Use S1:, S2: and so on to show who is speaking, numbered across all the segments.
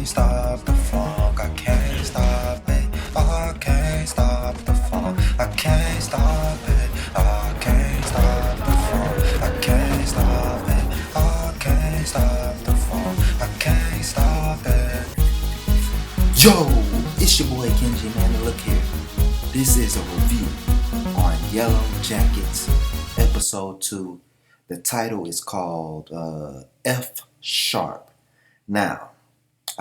S1: stop the funk. I can't stop it. I can't stop the funk. I can't stop it. I can't stop the funk. I can't stop it. I can't stop the funk. I can't stop it. Yo, it's your boy Kenji, man. And look here. This is a review on Yellowjackets, episode 2. The title is called F Sharp. Now,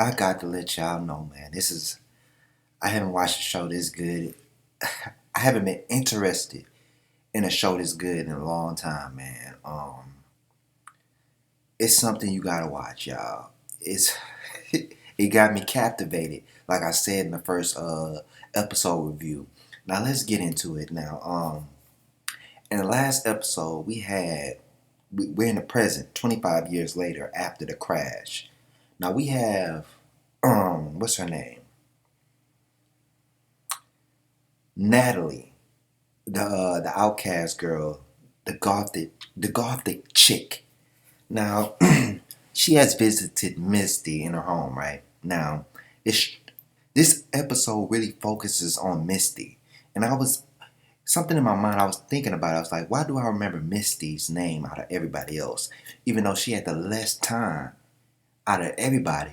S1: I got to let y'all know, man, I haven't watched a show this good. I haven't been interested in a show this good in a long time, man. It's something you gotta watch, y'all. It got me captivated, like I said in the first episode review. Now let's get into it. Now, in the last episode, we're in the present, 25 years later after the crash. Now we have what's her name? Natalie, the outcast girl, the gothic chick. Now she has visited Misty in her home, right? Now this episode really focuses on Misty, and something in my mind I was thinking about. I was like, why do I remember Misty's name out of everybody else, even though she had the less time out of everybody,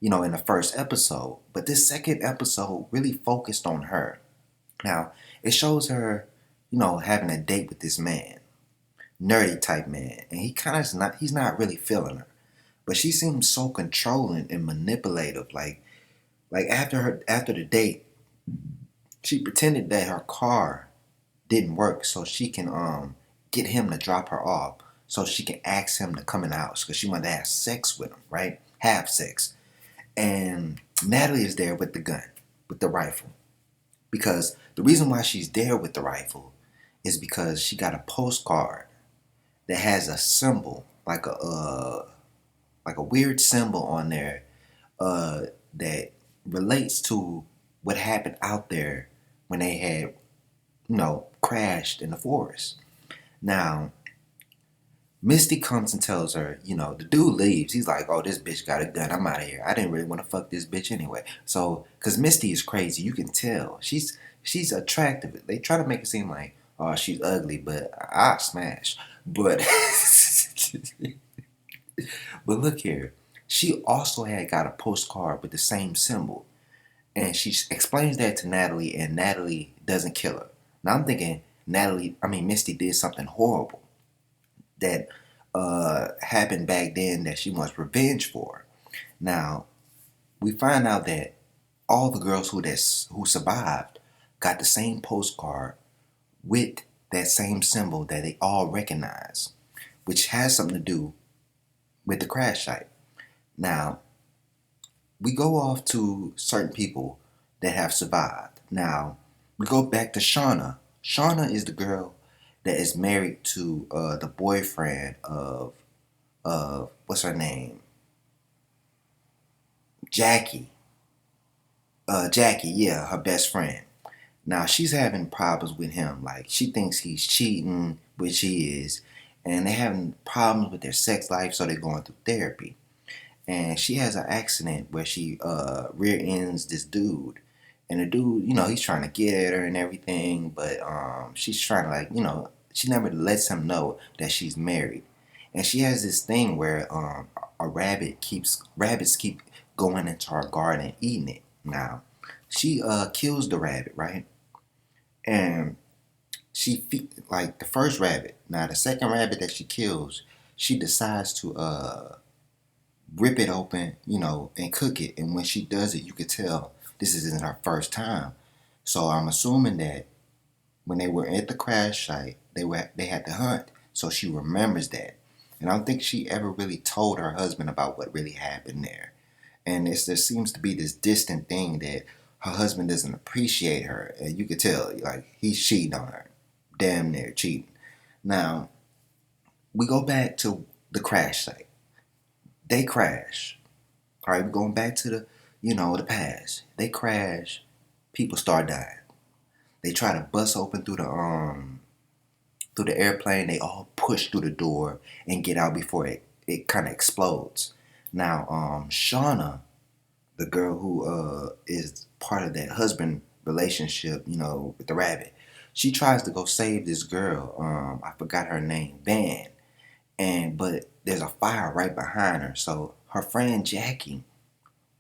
S1: in the first episode? But this second episode really focused on her. Now, it shows her, having a date with this man, nerdy type man, and he's not really feeling her. But she seems so controlling and manipulative. Like after the date, she pretended that her car didn't work so she can get him to drop her off so she can ask him to come in the house because she wanted to have sex with him, right? Have sex. And Natalie is there with the gun, with the rifle. Because the reason why she's there with the rifle is because she got a postcard that has a symbol, like a weird symbol on there that relates to what happened out there when they had, crashed in the forest. Now, Misty comes and tells her, the dude leaves. He's like, oh, this bitch got a gun. I'm out of here. I didn't really want to fuck this bitch anyway. So, because Misty is crazy. You can tell. She's attractive. They try to make it seem like, oh, she's ugly, but I smash. But, but look here. She also had got a postcard with the same symbol. And she explains that to Natalie, and Natalie doesn't kill her. Now, I'm thinking Misty did something horrible that happened back then that she wants revenge for. Now, we find out that all the girls who survived got the same postcard with that same symbol that they all recognize, which has something to do with the crash site. Now, we go off to certain people that have survived. Now, we go back to Shauna. Shauna is the girl that is married to the boyfriend of what's her name? Jackie. Jackie, yeah, her best friend. Now, she's having problems with him. Like, she thinks he's cheating, which he is. And they're having problems with their sex life, so they're going through therapy. And she has an accident where she rear ends this dude. And the dude, he's trying to get at her and everything. But she's trying to, she never lets him know that she's married. And she has this thing where rabbits keep going into her garden and eating it. Now, she kills the rabbit, right? And the first rabbit. Now, the second rabbit that she kills, she decides to rip it open, and cook it. And when she does it, you could tell this isn't her first time. So I'm assuming that when they were at the crash site, they had to hunt. So she remembers that. And I don't think she ever really told her husband about what really happened there. And there seems to be this distant thing that her husband doesn't appreciate her. And you could tell, like, he's cheating on her. Damn near cheating. Now, we go back to the crash site. They crash. All right, we're going back to the past. They crash. People start dying. They try to bust open through the airplane. They all push through the door and get out before it kind of explodes. Now, Shauna the girl who is part of that husband relationship, with the rabbit. She tries to go save this girl. I forgot her name, Van, but there's a fire right behind her. So her friend Jackie,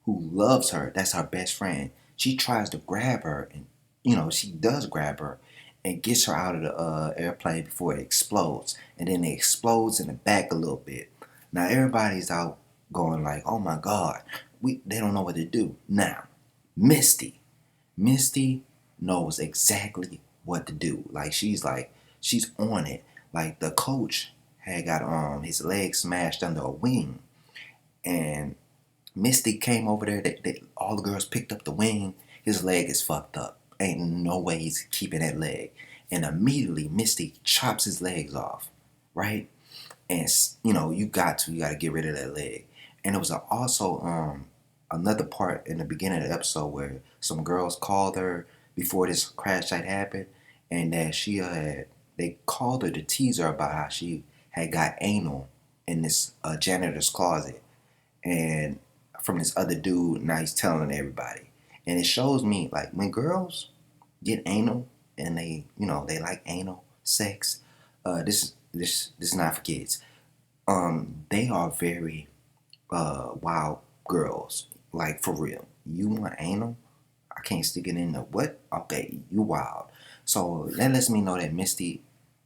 S1: who loves her, that's her best friend. She tries to grab her, and she does grab her, and gets her out of the airplane before it explodes, and then it explodes in the back a little bit. Now everybody's out going like, "Oh my God, they don't know what to do." Now, Misty, Misty knows exactly what to do. She's on it. Like the coach had got his leg smashed under a wing, and Misty came over there. All the girls picked up the wing. His leg is fucked up. Ain't no way he's keeping that leg. And immediately Misty chops his legs off, right? And you got to get rid of that leg. And it was also another part in the beginning of the episode where some girls called her before this crash site happened, and that they called her to tease her about how she had got anal in this janitor's closet, and from this other dude. Now he's telling everybody, and it shows me like when girls get anal and they like anal sex. This is not for kids. They are very wild girls, like for real. You want anal? I can't stick it in the what? Okay, you wild. So that lets me know that Misty,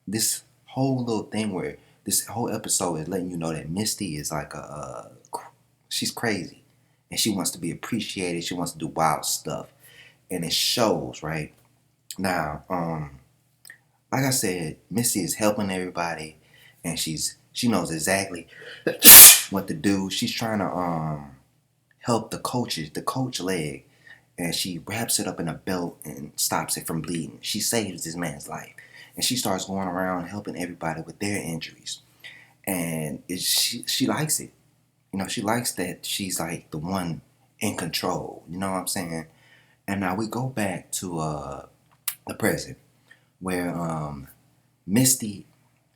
S1: this whole little thing where this whole episode is letting you know that Misty is like she's crazy, and she wants to be appreciated. She wants to do wild stuff, and it shows right now. Like I said, Misty is helping everybody, and she knows exactly what to do. She's trying to help the coach leg, and she wraps it up in a belt and stops it from bleeding. She saves this man's life, and she starts going around helping everybody with their injuries, and she likes it. She likes that she's like the one in control. You know what I'm saying? And now we go back to the present, where Misty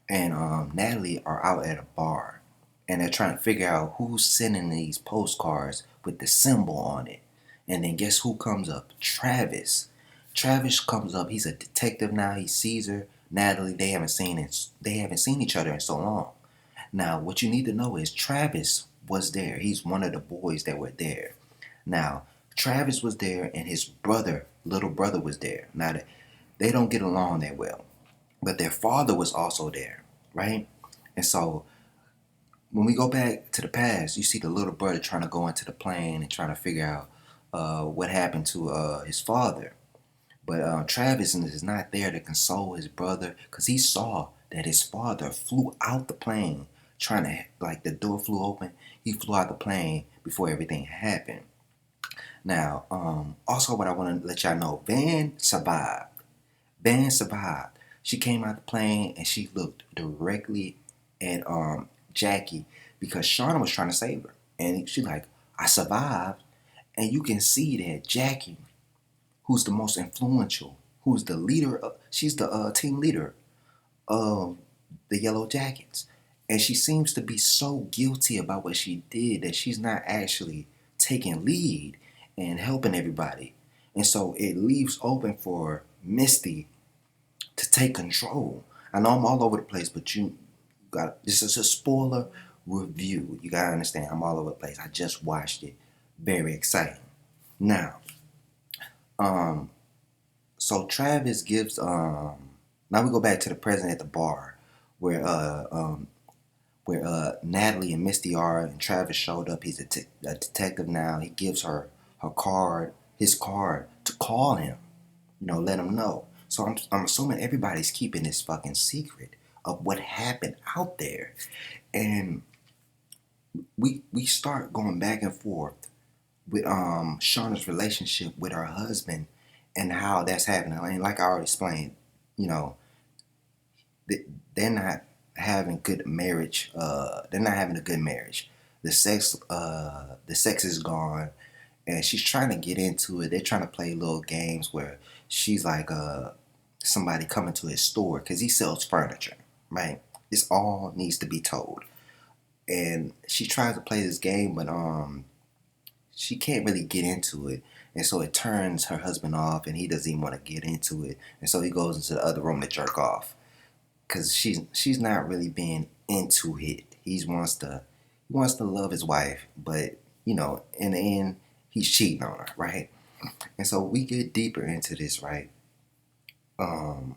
S1: and Natalie are out at a bar, and they're trying to figure out who's sending these postcards with the symbol on it. And then guess who comes up? Travis. Travis comes up. He's a detective now. He sees her. Natalie, they haven't seen each other in so long. Now, what you need to know is Travis was there. He's one of the boys that were there. Now, Travis was there, and his little brother was there. Now, they don't get along that well, but their father was also there, right? And so when we go back to the past, you see the little brother trying to go into the plane and trying to figure out what happened to his father. But Travis is not there to console his brother, because he saw that his father flew out the plane trying to, like, the door flew open. He flew out the plane before everything happened. Now, also what I want to let y'all know, Van survived. Van survived. She came out the plane and she looked directly at Jackie, because Shauna was trying to save her. And she like, I survived. And you can see that Jackie, who's the most influential, who's the leader, she's the team leader of the Yellowjackets. And she seems to be so guilty about what she did that she's not actually taking lead and helping everybody. And so it leaves open for Misty to take control. I know I'm all over the place, but this is a spoiler review. You gotta understand, I'm all over the place. I just watched it. Very exciting. Now, so Travis gives now we go back to the present at the bar where Natalie and Misty are, and Travis showed up. He's a detective now. He gives her his card to call him, let him know. So I'm assuming everybody's keeping this fucking secret of what happened out there. And we start going back and forth with Shauna's relationship with her husband and how that's happening. And like I already explained, they're not having good marriage. They're not having a good marriage. The sex is gone, and she's trying to get into it. They're trying to play little games where she's like somebody coming to his store because he sells furniture, right? This all needs to be told. And she tries to play this game, but she can't really get into it, and so it turns her husband off, and he doesn't even want to get into it, and so he goes into the other room to jerk off because she's not really being into it. He wants to love his wife, but in the end, he's cheating on her, right? And so we get deeper into this, right? Um,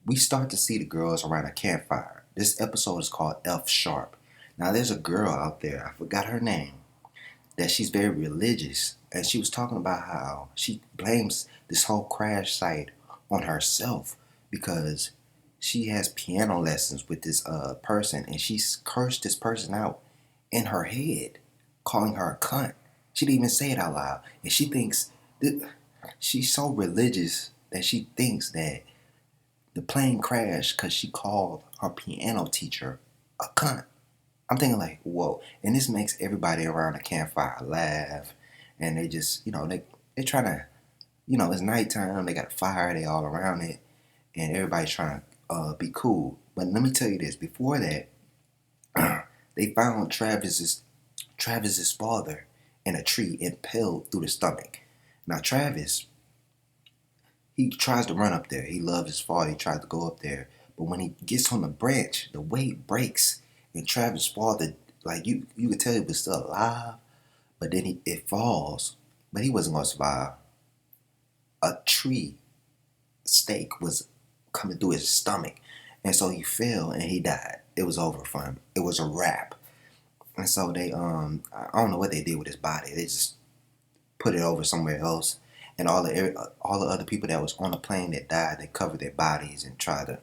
S1: we start to see the girls around a campfire. This episode is called F Sharp. Now, there's a girl out there, I forgot her name, that she's very religious, and she was talking about how she blames this whole crash site on herself because she has piano lessons with this person, and she's cursed this person out in her head, calling her a cunt. She didn't even say it out loud, and she thinks that she's so religious that she thinks that the plane crashed because she called her piano teacher a cunt. I'm thinking like, whoa. And this makes everybody around the campfire laugh. And they just, they're trying to, it's nighttime. They got a fire. They all around it. And everybody's trying to be cool. But let me tell you this. Before that, they found Travis's father in a tree impaled through the stomach. Now, Travis, he tries to run up there. He loves his father. He tries to go up there. But when he gets on the branch, the weight breaks. And Travis' father, like you could tell he was still alive. But then it falls. But he wasn't going to survive. A tree stake was coming through his stomach. And so he fell and he died. It was over for him. It was a wrap. And so they, I don't know what they did with his body. They just put it over somewhere else. And all the other people that was on the plane that died, they covered their bodies and tried to,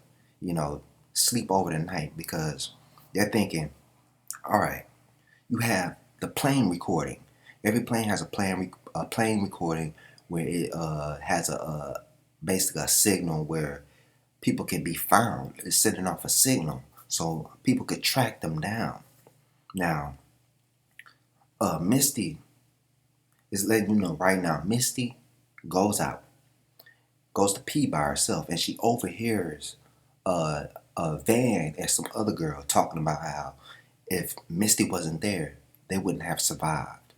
S1: sleep over the night because they're thinking, all right, you have the plane recording. Every plane has a plane recording where it has basically a signal where people can be found. It's sending off a signal so people could track them down. Now, Misty is letting you know right now. Misty goes to pee by herself, and she overhears Van and some other girl talking about how if Misty wasn't there, they wouldn't have survived.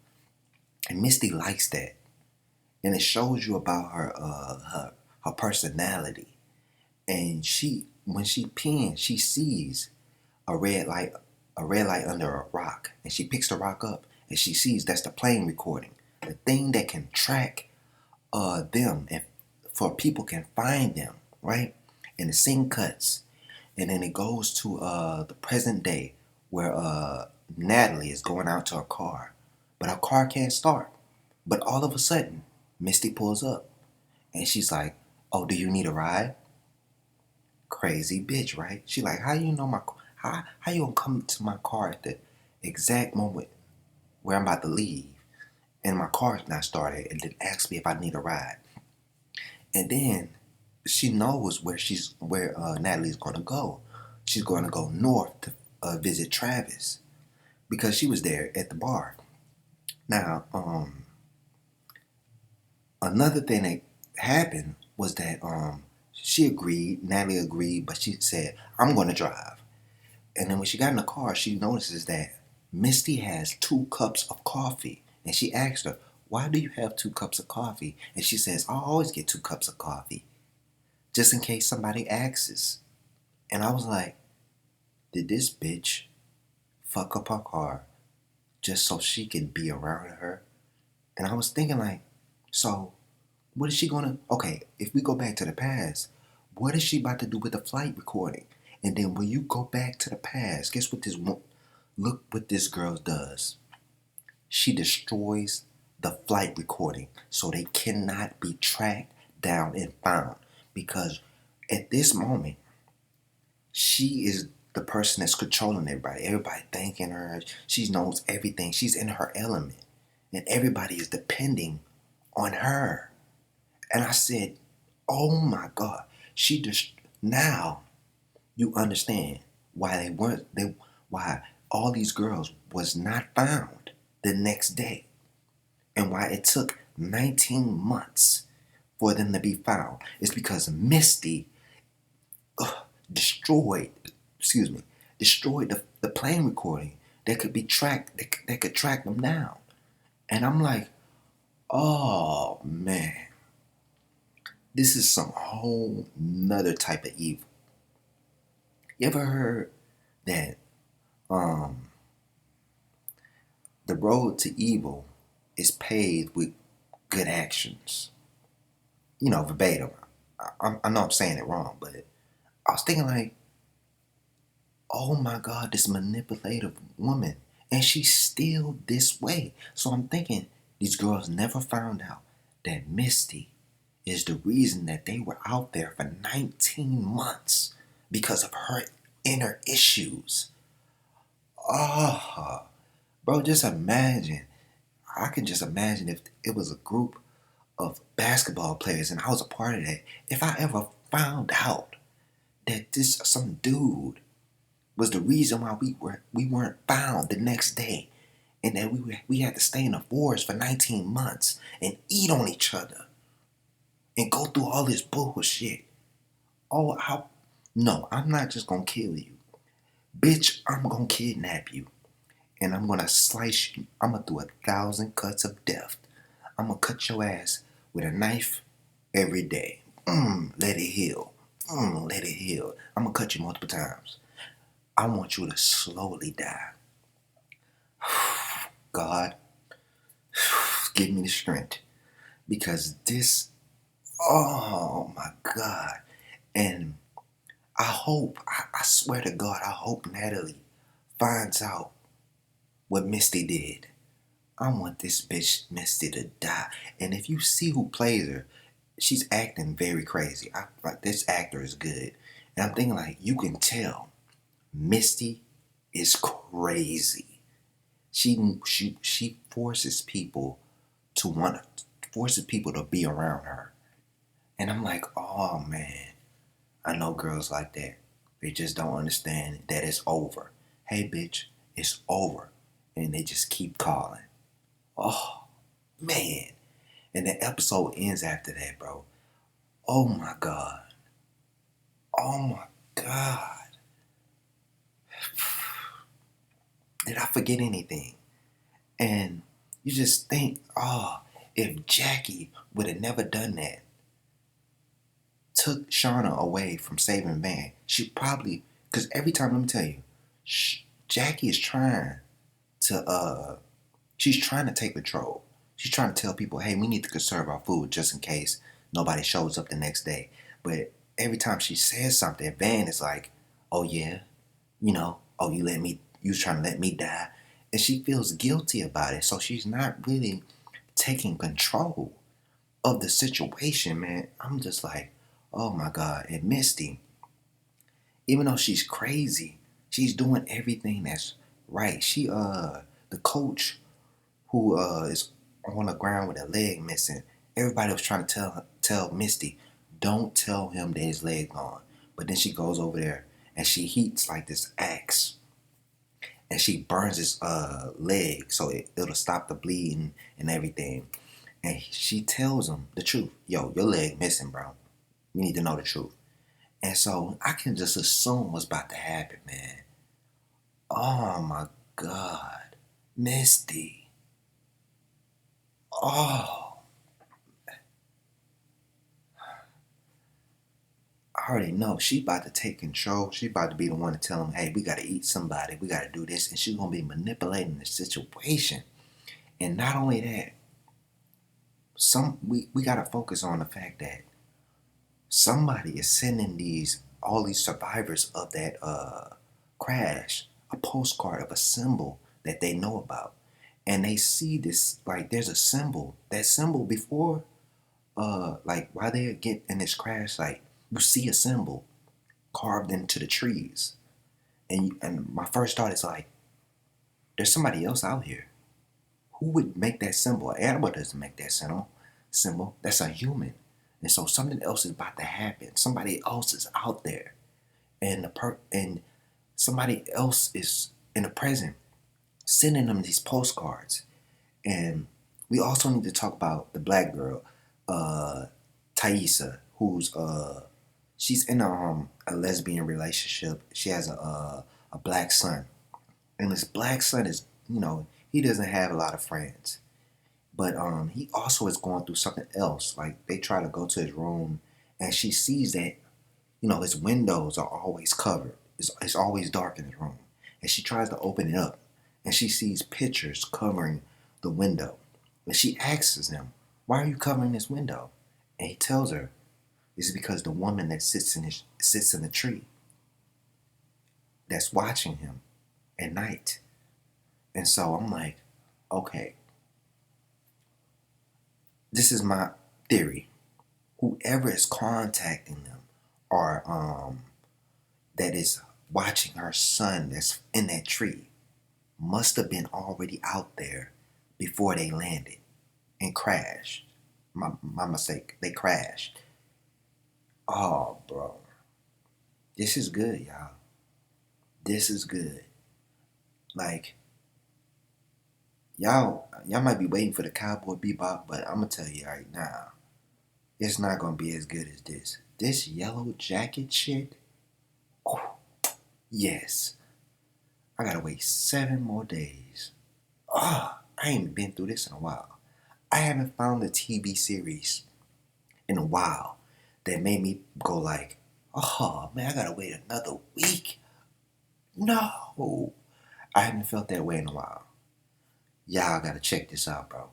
S1: And Misty likes that, and it shows you about her personality. And when she peeing, she sees a red light under a rock, and she picks the rock up, and she sees that's the plane recording, the thing that can track them, and for people can find them, right? And the scene cuts, and then it goes to the present day where Natalie is going out to her car, but her car can't start. But all of a sudden, Misty pulls up, and she's like, "Oh, do you need a ride?" Crazy bitch, right? She like, "How you know how you gonna come to my car at the exact moment where I'm about to leave, and my car's not started, and then ask me if I need a ride?" And then she knows where Natalie's gonna go. She's gonna go north to visit Travis because she was there at the bar. Now, another thing that happened was that Natalie agreed, but she said, "I'm gonna drive." And then when she got in the car, she notices that Misty has 2 cups of coffee. And she asked her, "Why do you have 2 cups of coffee?" And she says, "I always get 2 cups of coffee, just in case somebody asks." And I was like, did this bitch fuck up her car just so she can be around her? And I was thinking like, so what is she gonna, okay, if we go back to the past, what is she about to do with the flight recording? And then when you go back to the past, guess what look what this girl does. She destroys the flight recording so they cannot be tracked down and found. Because at this moment, she is the person that's controlling everybody. Everybody thanking her. She knows everything. She's in her element. And everybody is depending on her. And I said, oh my God. Now you understand why why all these girls was not found the next day. And why it took 19 months for them to be found. It's because Misty destroyed the plane recording that could be tracked, that could track them down. And I'm like, oh man, this is some whole nother type of evil. You ever heard that um the road to evil is paved with good actions? You know, verbatim. I know I'm saying it wrong, but I was thinking like, oh my God, this manipulative woman, and she's still this way. So I'm thinking these girls never found out that Misty is the reason that they were out there for 19 months because of her inner issues. Oh, bro, just imagine. I can just imagine if it was a group of basketball players and I was a part of that. If I ever found out that this some dude was the reason why we weren't found the next day, and that we had to stay in the forest for 19 months and eat on each other and go through all this bullshit. Oh, no, I'm not just gonna kill you, bitch. I'm gonna kidnap you and I'm gonna slice you. I'm gonna do 1,000 cuts of death. I'm gonna cut your ass with a knife every day. Let it heal. Let it heal. I'm gonna cut you multiple times. I want you to slowly die. God, give me the strength. Because this, oh my God. And I swear to God, I hope Natalie finds out what Misty did. I want this bitch Misty to die. And if you see who plays her, she's acting very crazy. Like this actor is good. And I'm thinking like, you can tell Misty is crazy. She forces people to want forces people to be around her. And I'm like, oh man, I know girls like that. They just don't understand that it's over. Hey bitch, it's over. And they just keep calling. Oh man. And the episode ends after that, bro. Oh my God. Oh my God. Did I forget anything? And you just think, oh, if Jackie would have never done that, took Shauna away from saving Van, she probably, because every time, let me tell you, Jackie is trying to, she's trying to take control. She's trying to tell people, hey, we need to conserve our food just in case nobody shows up the next day. But every time she says something, Van is like, oh yeah, oh, you was trying to let me die. And she feels guilty about it. So she's not really taking control of the situation, man. I'm just like, oh my God. And Misty, even though she's crazy, she's doing everything that's right. The coach who is on the ground with a leg missing, everybody was trying to tell Misty, don't tell him that his leg gone. But then she goes over there and she heats like this axe and she burns his leg so it'll stop the bleeding and everything. And she tells him the truth. Yo, your leg missing, bro. You need to know the truth. And so I can just assume what's about to happen, man. Oh my God. Misty. Oh, I already know. She about to take control. She about to be the one to tell him, hey, we got to eat somebody. We got to do this. And she's going to be manipulating the situation. And not only that, we got to focus on the fact that somebody is sending all these survivors of that crash a postcard of a symbol that they know about. And they see this, like there's a symbol. That symbol before, like while they get in this crash, like you see a symbol carved into the trees. And my first thought is like, there's somebody else out here. Who would make that symbol? An animal doesn't make that symbol. That's a human. And so something else is about to happen. Somebody else is out there. And somebody else is in the present sending them these postcards. And we also need to talk about the black girl, Thaisa, who's she's in a lesbian relationship. She has a black son, and this black son is he doesn't have a lot of friends, But he also is going through something else. Like they try to go to his room, and she sees that his windows are always covered. It's always dark in his room, and she tries to open it up, and she sees pictures covering the window, and she asks him, "Why are you covering this window?" And he tells her, "It's because the woman that sits in the tree that's watching him at night." And so I'm like, okay, this is my theory. Whoever is contacting them or that is watching her son that's in that tree must have been already out there before they landed and crashed. My mistake. They crashed. Oh, bro. This is good, y'all. This is good. Like, y'all might be waiting for the Cowboy Bebop, but I'm gonna tell you right now, it's not gonna be as good as this. This Yellow Jacket shit. Oh, yes. I gotta wait 7 more days. Oh, I ain't been through this in a while. I haven't found a TV series in a while that made me go like, oh man, I gotta wait another week. No, I haven't felt that way in a while. Y'all gotta check this out, bro.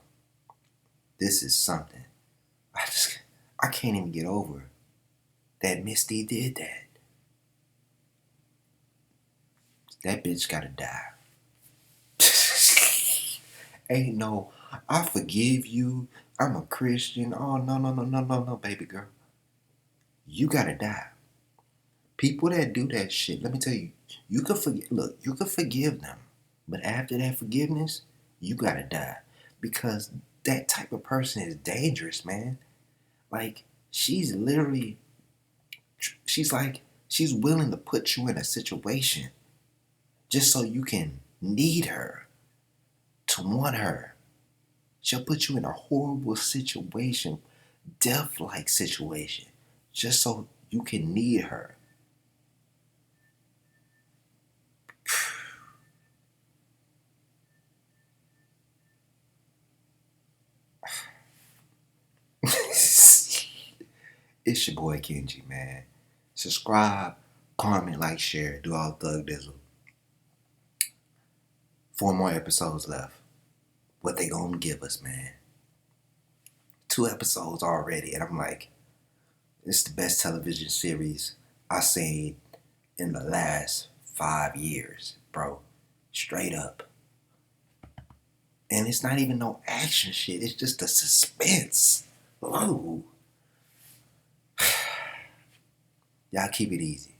S1: This is something. I can't even get over that Misty did that. That bitch gotta die. Ain't no, I forgive you. I'm a Christian. Oh, no, no, no, no, no, no, baby girl. You gotta die. People that do that shit, let me tell you, you can forgive. Look, you can forgive them, but after that forgiveness, you gotta die because that type of person is dangerous, man. Like she's literally, she's willing to put you in a situation just so you can need her, to want her. She'll put you in a horrible situation, death-like situation, just so you can need her. It's your boy Kenji, man. Subscribe, comment, like, share, do all thug dizzle. 4 more episodes left. What they gonna give us, man? 2 episodes already, and I'm like, it's the best television series I've seen in the last 5 years, bro. Straight up. And it's not even no action shit. It's just the suspense. Ooh. Y'all keep it easy.